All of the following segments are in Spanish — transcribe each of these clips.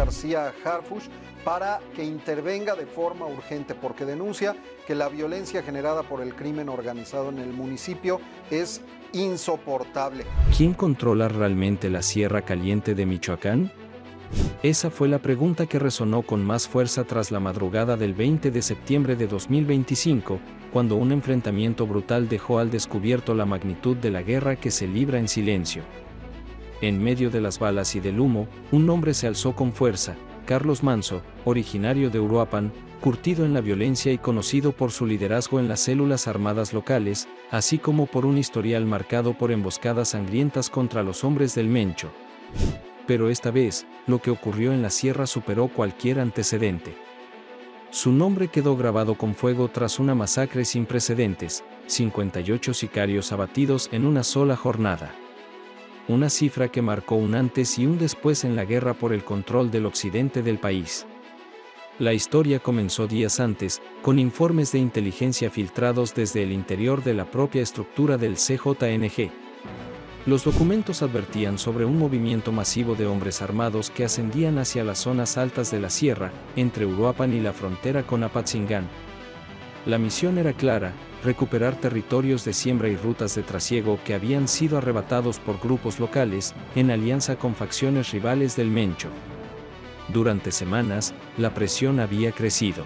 García Harfuch para que intervenga de forma urgente, porque denuncia que la violencia generada por el crimen organizado en el municipio es insoportable. ¿Quién controla realmente la Sierra Caliente de Michoacán? Esa fue la pregunta que resonó con más fuerza tras la madrugada del 20 de septiembre de 2025, cuando un enfrentamiento brutal dejó al descubierto la magnitud de la guerra que se libra en silencio. En medio de las balas y del humo, un hombre se alzó con fuerza: Carlos Manso, originario de Uruapan, curtido en la violencia y conocido por su liderazgo en las células armadas locales, así como por un historial marcado por emboscadas sangrientas contra los hombres del Mencho. Pero esta vez, lo que ocurrió en la sierra superó cualquier antecedente. Su nombre quedó grabado con fuego tras una masacre sin precedentes: 58 sicarios abatidos en una sola jornada. Una cifra que marcó un antes y un después en la guerra por el control del occidente del país. La historia comenzó días antes, con informes de inteligencia filtrados desde el interior de la propia estructura del CJNG. Los documentos advertían sobre un movimiento masivo de hombres armados que ascendían hacia las zonas altas de la sierra, entre Uruapan y la frontera con Apatzingán. La misión era clara: recuperar territorios de siembra y rutas de trasiego que habían sido arrebatados por grupos locales, en alianza con facciones rivales del Mencho. Durante semanas, la presión había crecido.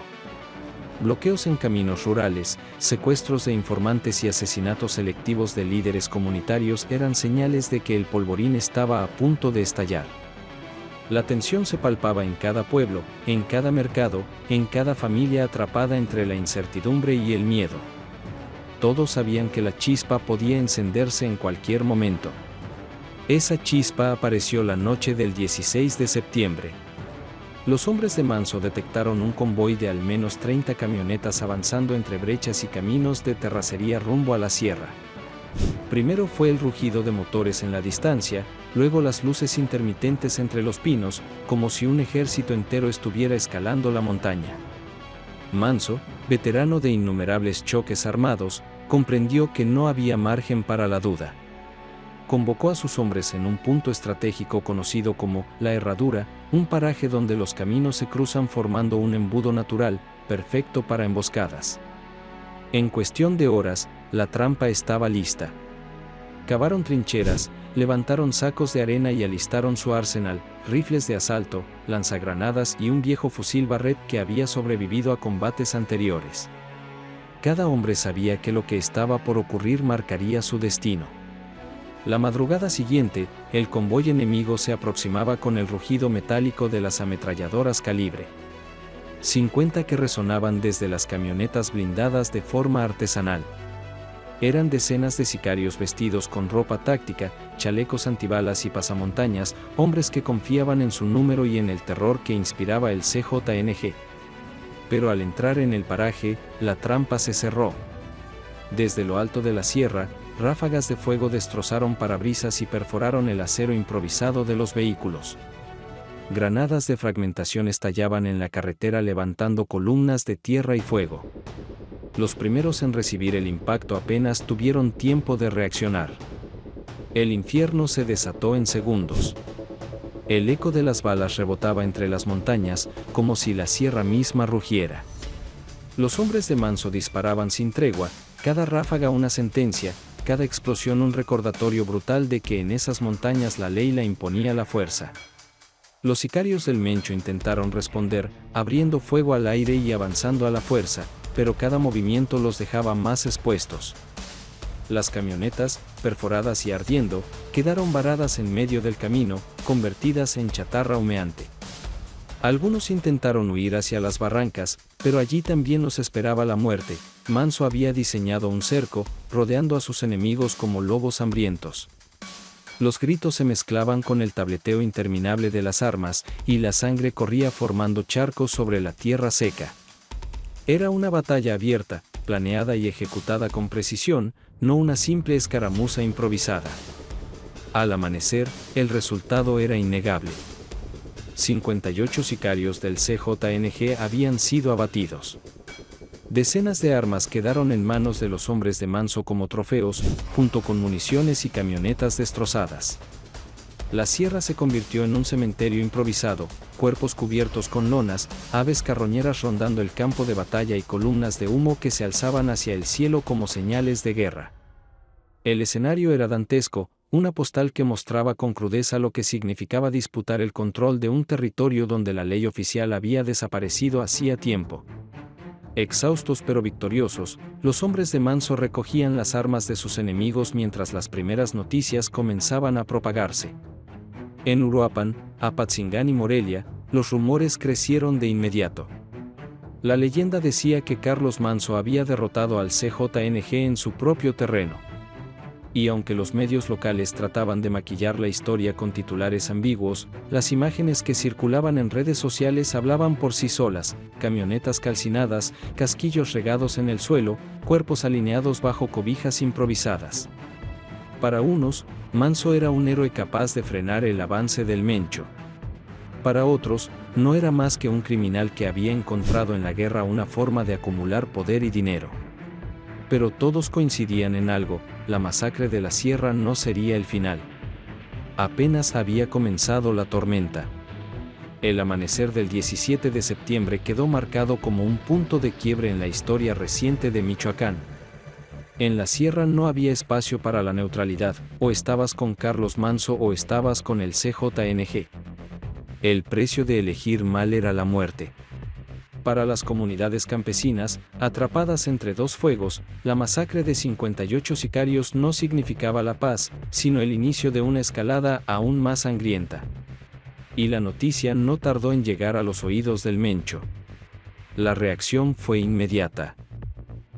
Bloqueos en caminos rurales, secuestros de informantes y asesinatos selectivos de líderes comunitarios eran señales de que el polvorín estaba a punto de estallar. La tensión se palpaba en cada pueblo, en cada mercado, en cada familia atrapada entre la incertidumbre y el miedo. Todos sabían que la chispa podía encenderse en cualquier momento. Esa chispa apareció la noche del 16 de septiembre. Los hombres de Manso detectaron un convoy de al menos 30 camionetas avanzando entre brechas y caminos de terracería rumbo a la sierra. Primero fue el rugido de motores en la distancia, luego las luces intermitentes entre los pinos, como si un ejército entero estuviera escalando la montaña. Manso, veterano de innumerables choques armados, comprendió que no había margen para la duda. Convocó a sus hombres en un punto estratégico conocido como La Herradura, un paraje donde los caminos se cruzan formando un embudo natural, perfecto para emboscadas. En cuestión de horas, la trampa estaba lista. Cavaron trincheras, levantaron sacos de arena y alistaron su arsenal: rifles de asalto, lanzagranadas y un viejo fusil Barrett que había sobrevivido a combates anteriores. Cada hombre sabía que lo que estaba por ocurrir marcaría su destino. La madrugada siguiente, el convoy enemigo se aproximaba con el rugido metálico de las ametralladoras calibre 50 que resonaban desde las camionetas blindadas de forma artesanal. Eran decenas de sicarios vestidos con ropa táctica, chalecos antibalas y pasamontañas, hombres que confiaban en su número y en el terror que inspiraba el CJNG. Pero al entrar en el paraje, la trampa se cerró. Desde lo alto de la sierra, ráfagas de fuego destrozaron parabrisas y perforaron el acero improvisado de los vehículos. Granadas de fragmentación estallaban en la carretera levantando columnas de tierra y fuego. Los primeros en recibir el impacto apenas tuvieron tiempo de reaccionar. El infierno se desató en segundos. El eco de las balas rebotaba entre las montañas, como si la sierra misma rugiera. Los hombres de Manso disparaban sin tregua, cada ráfaga una sentencia, cada explosión un recordatorio brutal de que en esas montañas la ley la imponía la fuerza. Los sicarios del Mencho intentaron responder, abriendo fuego al aire y avanzando a la fuerza, pero cada movimiento los dejaba más expuestos. Las camionetas, perforadas y ardiendo, quedaron varadas en medio del camino, convertidas en chatarra humeante. Algunos intentaron huir hacia las barrancas, pero allí también los esperaba la muerte. Manso había diseñado un cerco, rodeando a sus enemigos como lobos hambrientos. Los gritos se mezclaban con el tableteo interminable de las armas, y la sangre corría formando charcos sobre la tierra seca. Era una batalla abierta, planeada y ejecutada con precisión, no una simple escaramuza improvisada. Al amanecer, el resultado era innegable. 58 sicarios del CJNG habían sido abatidos. Decenas de armas quedaron en manos de los hombres de Manso como trofeos, junto con municiones y camionetas destrozadas. La sierra se convirtió en un cementerio improvisado, cuerpos cubiertos con lonas, aves carroñeras rondando el campo de batalla y columnas de humo que se alzaban hacia el cielo como señales de guerra. El escenario era dantesco, una postal que mostraba con crudeza lo que significaba disputar el control de un territorio donde la ley oficial había desaparecido hacía tiempo. Exhaustos pero victoriosos, los hombres de Manso recogían las armas de sus enemigos mientras las primeras noticias comenzaban a propagarse. En Uruapan, Apatzingán y Morelia, los rumores crecieron de inmediato. La leyenda decía que Carlos Manso había derrotado al CJNG en su propio terreno. Y aunque los medios locales trataban de maquillar la historia con titulares ambiguos, las imágenes que circulaban en redes sociales hablaban por sí solas: camionetas calcinadas, casquillos regados en el suelo, cuerpos alineados bajo cobijas improvisadas. Para unos, Manso era un héroe capaz de frenar el avance del Mencho. Para otros, no era más que un criminal que había encontrado en la guerra una forma de acumular poder y dinero. Pero todos coincidían en algo: la masacre de la sierra no sería el final. Apenas había comenzado la tormenta. El amanecer del 17 de septiembre quedó marcado como un punto de quiebre en la historia reciente de Michoacán. En la sierra no había espacio para la neutralidad: o estabas con Carlos Manso o estabas con el CJNG. El precio de elegir mal era la muerte. Para las comunidades campesinas, atrapadas entre dos fuegos, la masacre de 58 sicarios no significaba la paz, sino el inicio de una escalada aún más sangrienta. Y la noticia no tardó en llegar a los oídos del Mencho. La reacción fue inmediata.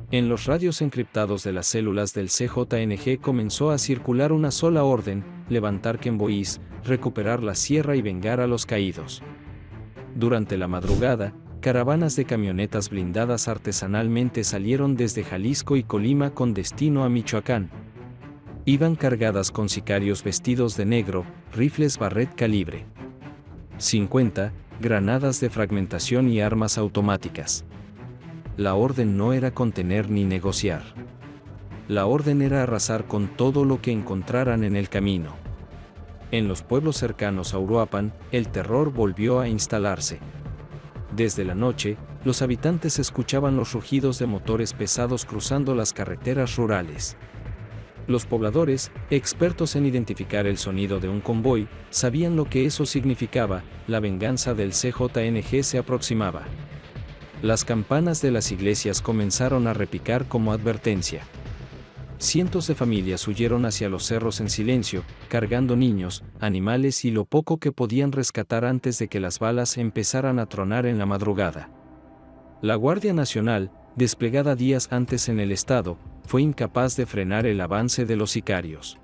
En los radios encriptados de las células del CJNG comenzó a circular una sola orden: levantar Quemboís, recuperar la sierra y vengar a los caídos. Durante la madrugada, caravanas de camionetas blindadas artesanalmente salieron desde Jalisco y Colima con destino a Michoacán. Iban cargadas con sicarios vestidos de negro, rifles Barrett calibre 50, granadas de fragmentación y armas automáticas. La orden no era contener ni negociar. La orden era arrasar con todo lo que encontraran en el camino. En los pueblos cercanos a Uruapan, el terror volvió a instalarse. Desde la noche, los habitantes escuchaban los rugidos de motores pesados cruzando las carreteras rurales. Los pobladores, expertos en identificar el sonido de un convoy, sabían lo que eso significaba: la venganza del CJNG se aproximaba. Las campanas de las iglesias comenzaron a repicar como advertencia. Cientos de familias huyeron hacia los cerros en silencio, cargando niños, animales y lo poco que podían rescatar antes de que las balas empezaran a tronar en la madrugada. La Guardia Nacional, desplegada días antes en el estado, fue incapaz de frenar el avance de los sicarios.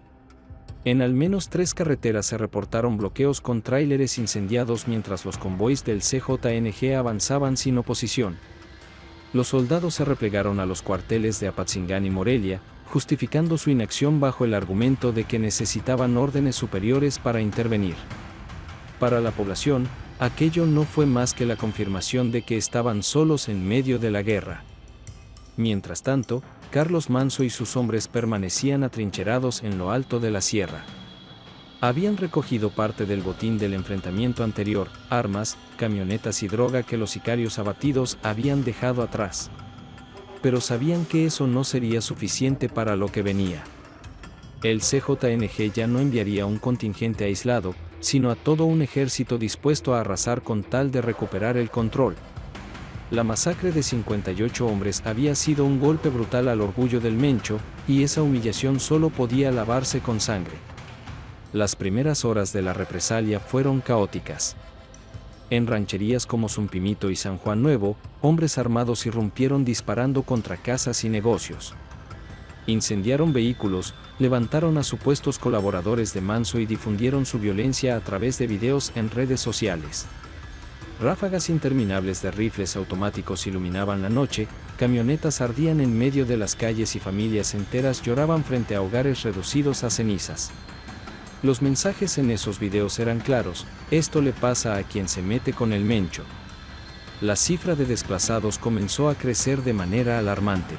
En al menos 3 carreteras se reportaron bloqueos con tráileres incendiados mientras los convoys del CJNG avanzaban sin oposición. Los soldados se replegaron a los cuarteles de Apatzingán y Morelia, justificando su inacción bajo el argumento de que necesitaban órdenes superiores para intervenir. Para la población, aquello no fue más que la confirmación de que estaban solos en medio de la guerra. Mientras tanto, Carlos Manso y sus hombres permanecían atrincherados en lo alto de la sierra. Habían recogido parte del botín del enfrentamiento anterior: armas, camionetas y droga que los sicarios abatidos habían dejado atrás. Pero sabían que eso no sería suficiente para lo que venía. El CJNG ya no enviaría un contingente aislado, sino a todo un ejército dispuesto a arrasar con tal de recuperar el control. La masacre de 58 hombres había sido un golpe brutal al orgullo del Mencho, y esa humillación solo podía lavarse con sangre. Las primeras horas de la represalia fueron caóticas. En rancherías como Zumpimito y San Juan Nuevo, hombres armados irrumpieron disparando contra casas y negocios. Incendiaron vehículos, levantaron a supuestos colaboradores de Manso y difundieron su violencia a través de videos en redes sociales. Ráfagas interminables de rifles automáticos iluminaban la noche, camionetas ardían en medio de las calles y familias enteras lloraban frente a hogares reducidos a cenizas. Los mensajes en esos videos eran claros: esto le pasa a quien se mete con el Mencho. La cifra de desplazados comenzó a crecer de manera alarmante.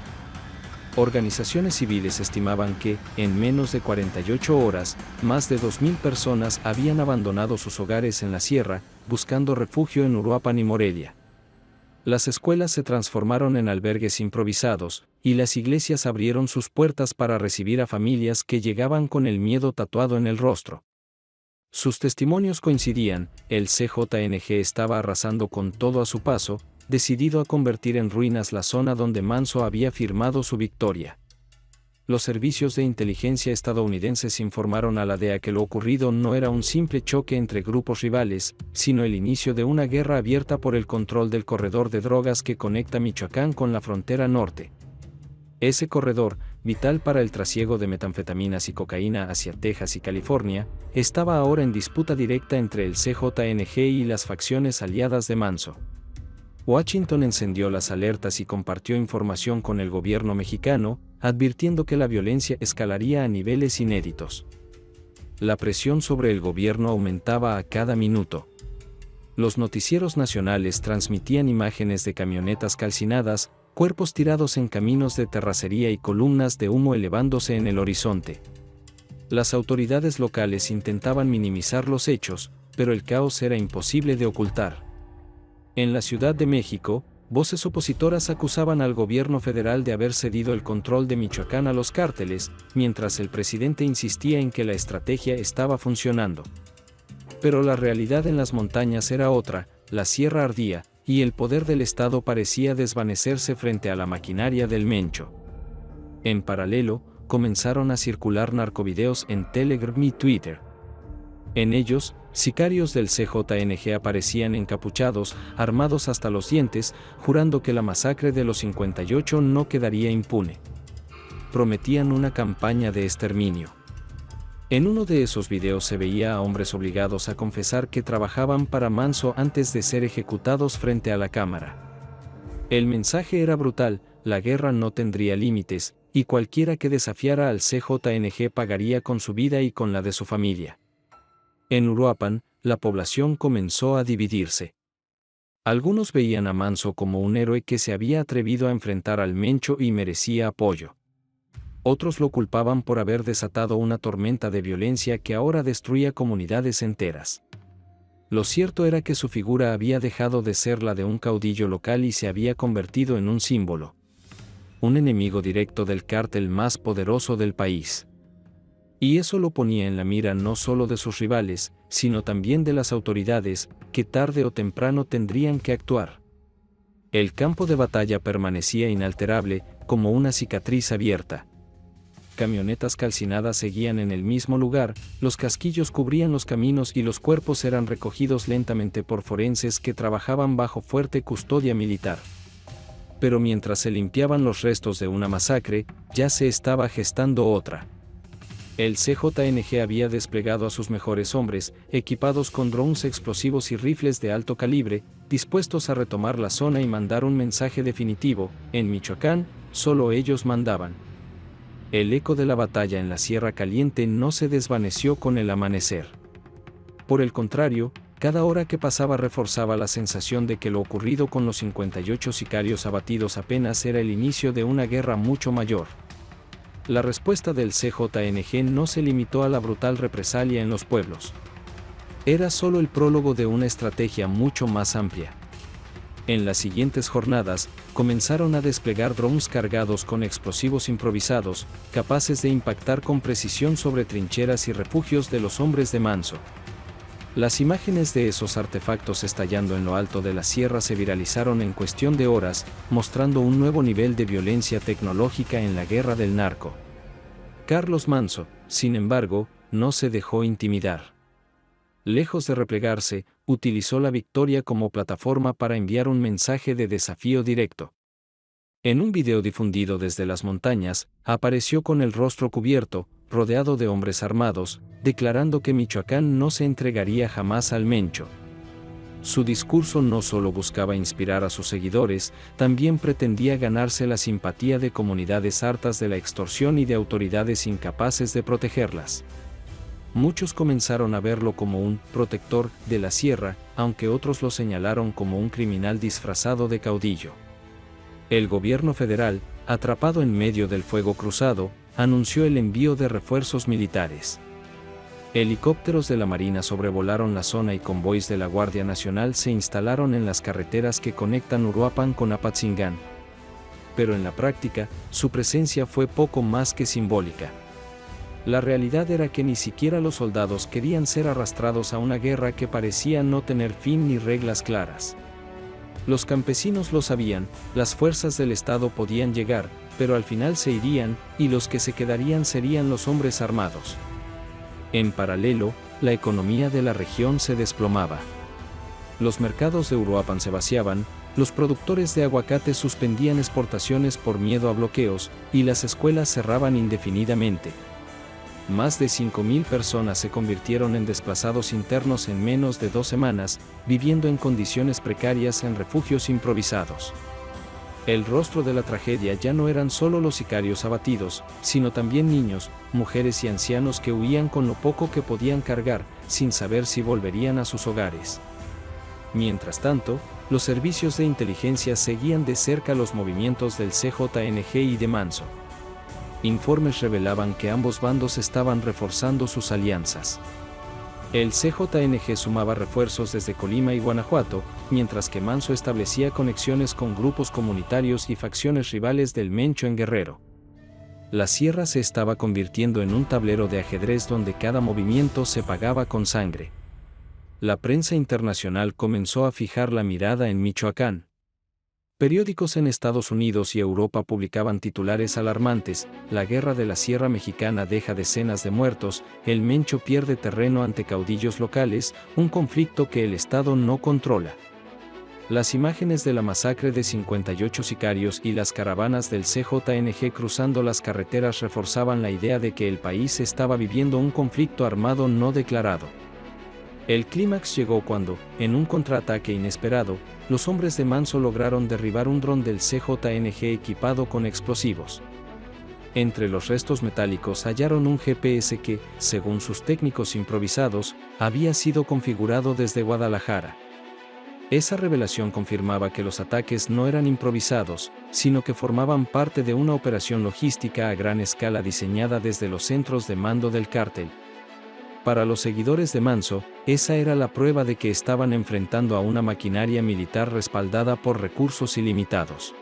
Organizaciones civiles estimaban que, en menos de 48 horas, más de 2.000 personas habían abandonado sus hogares en la sierra, buscando refugio en Uruapan y Morelia. Las escuelas se transformaron en albergues improvisados, y las iglesias abrieron sus puertas para recibir a familias que llegaban con el miedo tatuado en el rostro. Sus testimonios coincidían, el CJNG estaba arrasando con todo a su paso, decidido a convertir en ruinas la zona donde Manso había firmado su victoria. Los servicios de inteligencia estadounidenses informaron a la DEA que lo ocurrido no era un simple choque entre grupos rivales, sino el inicio de una guerra abierta por el control del corredor de drogas que conecta Michoacán con la frontera norte. Ese corredor, vital para el trasiego de metanfetaminas y cocaína hacia Texas y California, estaba ahora en disputa directa entre el CJNG y las facciones aliadas de Manso. Washington encendió las alertas y compartió información con el gobierno mexicano, advirtiendo que la violencia escalaría a niveles inéditos. La presión sobre el gobierno aumentaba a cada minuto. Los noticieros nacionales transmitían imágenes de camionetas calcinadas, cuerpos tirados en caminos de terracería y columnas de humo elevándose en el horizonte. Las autoridades locales intentaban minimizar los hechos, pero el caos era imposible de ocultar. En la Ciudad de México, voces opositoras acusaban al gobierno federal de haber cedido el control de Michoacán a los cárteles, mientras el presidente insistía en que la estrategia estaba funcionando. Pero la realidad en las montañas era otra, la sierra ardía, y el poder del Estado parecía desvanecerse frente a la maquinaria del Mencho. En paralelo, comenzaron a circular narcovideos en Telegram y Twitter. En ellos, sicarios del CJNG aparecían encapuchados, armados hasta los dientes, jurando que la masacre de los 58 no quedaría impune. Prometían una campaña de exterminio. En uno de esos videos se veía a hombres obligados a confesar que trabajaban para Manso antes de ser ejecutados frente a la cámara. El mensaje era brutal, la guerra no tendría límites, y cualquiera que desafiara al CJNG pagaría con su vida y con la de su familia. En Uruapan, la población comenzó a dividirse. Algunos veían a Manso como un héroe que se había atrevido a enfrentar al Mencho y merecía apoyo. Otros lo culpaban por haber desatado una tormenta de violencia que ahora destruía comunidades enteras. Lo cierto era que su figura había dejado de ser la de un caudillo local y se había convertido en un símbolo. Un enemigo directo del cártel más poderoso del país. Y eso lo ponía en la mira no solo de sus rivales, sino también de las autoridades, que tarde o temprano tendrían que actuar. El campo de batalla permanecía inalterable, como una cicatriz abierta. Camionetas calcinadas seguían en el mismo lugar, los casquillos cubrían los caminos y los cuerpos eran recogidos lentamente por forenses que trabajaban bajo fuerte custodia militar. Pero mientras se limpiaban los restos de una masacre, ya se estaba gestando otra. El CJNG había desplegado a sus mejores hombres, equipados con drones explosivos y rifles de alto calibre, dispuestos a retomar la zona y mandar un mensaje definitivo: en Michoacán, solo ellos mandaban. El eco de la batalla en la Sierra Caliente no se desvaneció con el amanecer. Por el contrario, cada hora que pasaba reforzaba la sensación de que lo ocurrido con los 58 sicarios abatidos apenas era el inicio de una guerra mucho mayor. La respuesta del CJNG no se limitó a la brutal represalia en los pueblos. Era solo el prólogo de una estrategia mucho más amplia. En las siguientes jornadas, comenzaron a desplegar drones cargados con explosivos improvisados, capaces de impactar con precisión sobre trincheras y refugios de los hombres de Manso. Las imágenes de esos artefactos estallando en lo alto de la sierra se viralizaron en cuestión de horas, mostrando un nuevo nivel de violencia tecnológica en la guerra del narco. Carlos Manso, sin embargo, no se dejó intimidar. Lejos de replegarse, utilizó la victoria como plataforma para enviar un mensaje de desafío directo. En un video difundido desde las montañas, apareció con el rostro cubierto, rodeado de hombres armados, declarando que Michoacán no se entregaría jamás al Mencho. Su discurso no solo buscaba inspirar a sus seguidores, también pretendía ganarse la simpatía de comunidades hartas de la extorsión y de autoridades incapaces de protegerlas. Muchos comenzaron a verlo como un protector de la sierra, aunque otros lo señalaron como un criminal disfrazado de caudillo. El gobierno federal, atrapado en medio del fuego cruzado, anunció el envío de refuerzos militares. Helicópteros de la Marina sobrevolaron la zona y convoys de la Guardia Nacional se instalaron en las carreteras que conectan Uruapan con Apatzingán. Pero en la práctica, su presencia fue poco más que simbólica. La realidad era que ni siquiera los soldados querían ser arrastrados a una guerra que parecía no tener fin ni reglas claras. Los campesinos lo sabían, las fuerzas del Estado podían llegar, pero al final se irían, y los que se quedarían serían los hombres armados. En paralelo, la economía de la región se desplomaba. Los mercados de Uruapan se vaciaban, los productores de aguacate suspendían exportaciones por miedo a bloqueos, y las escuelas cerraban indefinidamente. Más de 5.000 personas se convirtieron en desplazados internos en menos de 2 semanas, viviendo en condiciones precarias en refugios improvisados. El rostro de la tragedia ya no eran solo los sicarios abatidos, sino también niños, mujeres y ancianos que huían con lo poco que podían cargar, sin saber si volverían a sus hogares. Mientras tanto, los servicios de inteligencia seguían de cerca los movimientos del CJNG y de Manso. Informes revelaban que ambos bandos estaban reforzando sus alianzas. El CJNG sumaba refuerzos desde Colima y Guanajuato, mientras que Manso establecía conexiones con grupos comunitarios y facciones rivales del Mencho en Guerrero. La sierra se estaba convirtiendo en un tablero de ajedrez donde cada movimiento se pagaba con sangre. La prensa internacional comenzó a fijar la mirada en Michoacán. Periódicos en Estados Unidos y Europa publicaban titulares alarmantes: la guerra de la Sierra Mexicana deja decenas de muertos, el Mencho pierde terreno ante caudillos locales, un conflicto que el Estado no controla. Las imágenes de la masacre de 58 sicarios y las caravanas del CJNG cruzando las carreteras reforzaban la idea de que el país estaba viviendo un conflicto armado no declarado. El clímax llegó cuando, en un contraataque inesperado, los hombres de Manso lograron derribar un dron del CJNG equipado con explosivos. Entre los restos metálicos hallaron un GPS que, según sus técnicos improvisados, había sido configurado desde Guadalajara. Esa revelación confirmaba que los ataques no eran improvisados, sino que formaban parte de una operación logística a gran escala diseñada desde los centros de mando del cártel. Para los seguidores de Manso, esa era la prueba de que estaban enfrentando a una maquinaria militar respaldada por recursos ilimitados.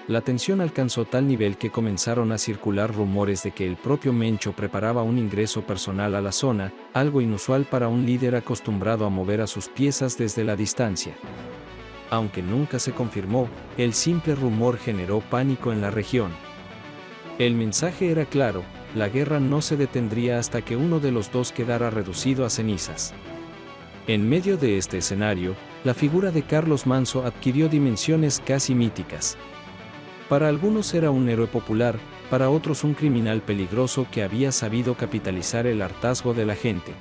La tensión alcanzó tal nivel que comenzaron a circular rumores de que el propio Mencho preparaba un ingreso personal a la zona, algo inusual para un líder acostumbrado a mover a sus piezas desde la distancia. Aunque nunca se confirmó, el simple rumor generó pánico en la región. El mensaje era claro: la guerra no se detendría hasta que uno de los dos quedara reducido a cenizas. En medio de este escenario, la figura de Carlos Manso adquirió dimensiones casi míticas. Para algunos era un héroe popular, para otros un criminal peligroso que había sabido capitalizar el hartazgo de la gente.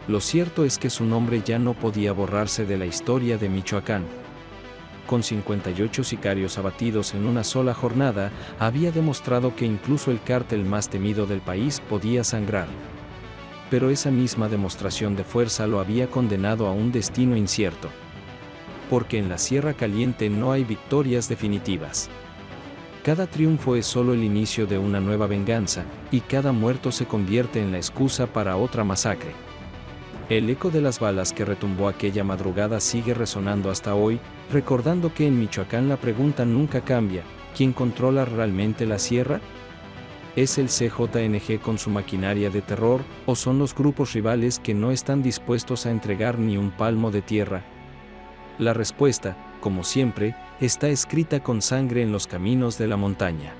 Lo cierto es que su nombre ya no podía borrarse de la historia de Michoacán. Con 58 sicarios abatidos en una sola jornada, había demostrado que incluso el cártel más temido del país podía sangrar. Pero esa misma demostración de fuerza lo había condenado a un destino incierto. Porque en la Sierra Caliente no hay victorias definitivas. Cada triunfo es solo el inicio de una nueva venganza, y cada muerto se convierte en la excusa para otra masacre. El eco de las balas que retumbó aquella madrugada sigue resonando hasta hoy, recordando que en Michoacán la pregunta nunca cambia: ¿quién controla realmente la sierra? ¿Es el CJNG con su maquinaria de terror, o son los grupos rivales que no están dispuestos a entregar ni un palmo de tierra? La respuesta, como siempre, está escrita con sangre en los caminos de la montaña.